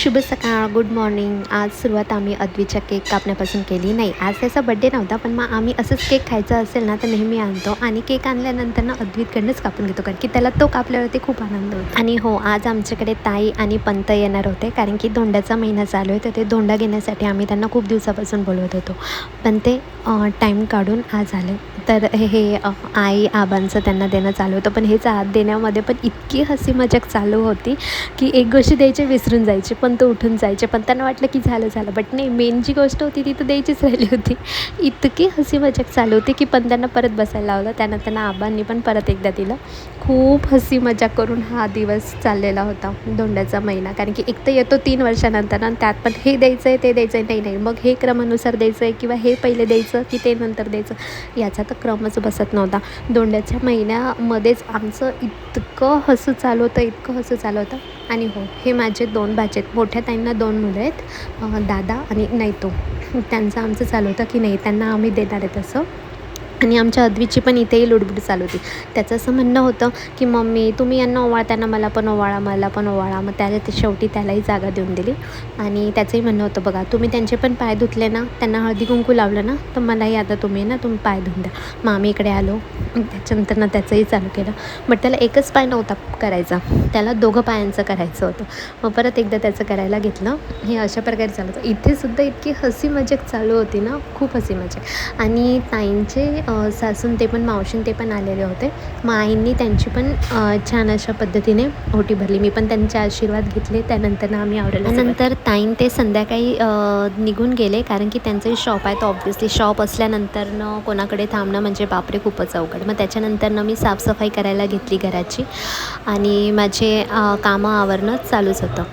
शुभ सकाळ, good morning. आज सुरुवात आम्ही अद्वीच्या केक कापण्यापासून केली. नाही, आज त्याचा बड्डे नव्हता, पण मग आम्ही असंच केक खायचा असेल ना तर नेहमी आणतो आणि केक आणल्यानंतर ना अद्वीतकडनंच कापून घेतो, कारण की त्याला तो कापल्यावरती खूप आनंद होतो. आणि हो, आज आमच्याकडे ताई आणि पंत येणार होते, कारण की धोंड्याचा महिना चालू आहे, तर ते धोंडा घेण्यासाठी आम्ही त्यांना खूप दिवसापासून बोलवत होतो, पण ते टाईम काढून आज आले. तर हे आई आबांचं त्यांना देणं चालू होतं, पण हेच हात देण्यामध्ये पण इतकी हसी मजाक चालू होती की एक गोष्ट द्यायची विसरून जायचे, पण तो उठून जायचे, पण त्यांना वाटलं की झालं बट नाही, मेन जी गोष्ट होती ती तर द्यायचीच राहिली होती. इतकी हसी मजाक चालू होती की पण त्यांना परत बसायला लावलं. त्यानंतर त्यांना आबांनी पण परत एकदा दिलं. खूप हसी मजाक करून हा दिवस चाललेला होता, धोंड्याचा महिना. कारण की एक तर येतो 3 वर्षानंतर आणि त्यात पण हे द्यायचं आहे ते द्यायचं आहे, नाही मग हे क्रमानुसार द्यायचं आहे किंवा हे पहिले द्यायचं की ते नंतर द्यायचं, याचा तर क्रमच बसत नव्हता. धोंड्याच्या महिन्यामध्येच आमचं इतकं हसू चालू होतं. आणि हो, हे माझे 2 भाचे आहेत. मोठ्या ताईंना 2 मुलं आहेत, दादा आणि नैतू. त्यांचं आमचं चालू होतं की नाही, त्यांना आम्ही देणार आहे तसं. आणि आमच्या अद्वीची पण इथेही लुडबुड चालू होती. त्याचं असं म्हणणं होतं की मम्मी तुम्ही यांना ओवाळताना मला पण ओवाळा. मग ते शेवटी त्यालाही जागा देऊन दिली. आणि त्याचंही म्हणणं होतं, बघा तुम्ही त्यांचे पण पाय धुतले ना, त्यांना हळदी कुंकू लावलं ना, तर मलाही आता तुम्ही पाय धुवून द्या. मग आम्ही इकडे आलो. त्याच्यानंतर त्याचंही चालू केलं. बट त्याला एकच पाय नव्हता करायचा, त्याला 2 पायांचं करायचं होतं. मग परत एकदा त्याचं करायला घेतलं. हे अशा प्रकारे चालू होतं. इथेसुद्धा इतकी हसी मजाक चालू होती ना, खूप हसी मजाक. आणि ताईंचे सासून ते पण मावशीन ते पण आलेले होते. मग आईंनी त्यांची पण छान अशा पद्धतीने ओटी भरली. मी पण त्यांचे आशीर्वाद घेतले. त्यानंतर आम्ही आवरलं. नंतर ताईं ते संध्याकाळी निघून गेले, कारण की त्यांचंही शॉप आहे, तर ऑब्व्हियसली शॉप असल्यानंतर कोणाकडे थांबणं म्हणजे बापरे खूपच अवघड. मग त्याच्यानंतर मी साफसफाई करायला घेतली घराची आणि माझे कामं आवरणं चालूच होतं.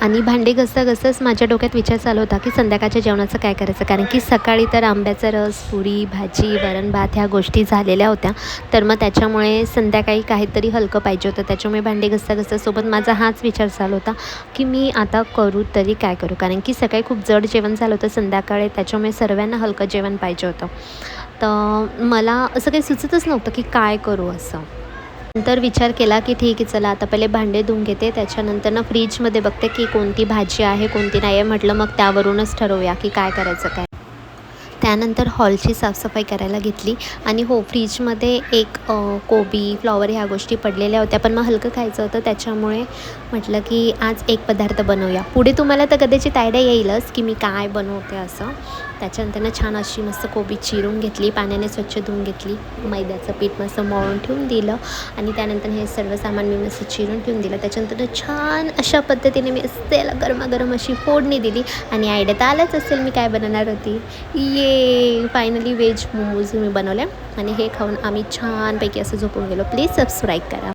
आणि भांडी घासताच माझ्या डोक्यात विचार चालू होता की संध्याकाळच्या जेवणाचं काय करायचं, कारण की सकाळी तर आंब्याचा रस, पुरी भाजी, वरण भात ह्या गोष्टी झालेल्या होत्या. तर मग त्याच्यामुळे संध्याकाळी काहीतरी हलकं पाहिजे होतं. त्याच्यामुळे भांडी घासता सोबत माझा हाच विचार चालू होता की मी आता करू तरी काय करू, कारण की सकाळी खूप जड जेवण झालं होतं, संध्याकाळी त्याच्यामुळे सर्वांना हलकं जेवण पाहिजे होतं. तर मला असं काही सुचतच नव्हतं की काय करू असं. नंतर विचार केला की ठीक आहे, चला आता पहिले भांडे धुवून घेते, त्याच्यानंतर फ्रीजमध्ये बघते की कोणती भाजी आहे कोणती नाही आहे. म्हटलं मग त्यावरूनच ठरवूया की काय करायचं काय. त्यानंतर हॉलची साफसफाई करायला घेतली. आणि हो, फ्रीजमध्ये एक कोबी, फ्लॉवर ह्या गोष्टी पडलेल्या होत्या, पण मग हलकं खायचं होतं, त्याच्यामुळे म्हटलं की आज एक पदार्थ बनवूया. पुढे तुम्हाला तर कदाचित आयडिया येईलच की मी काय बनवते असं. त्याच्यानंतर छान अशी मस्त कोबी चिरून घेतली, पाण्याने स्वच्छ धुवून घेतली, मैद्याचं पीठ मस्त मळून ठेवून दिलं आणि त्यानंतर हे सर्व सामान मी मस्त चिरून ठेवून दिलं. त्याच्यानंतर छान अशा पद्धतीने मी त्याला गरमागरम अशी फोडणी दिली. आणि आयडिया तर आलाच असेल मी काय बनवणार होती. फायनली व्हेज मोमोज मी बनवले आणि हे खाऊन आम्ही छानपैकी असं झोपून गेलो. प्लीज सबस्क्राईब करा.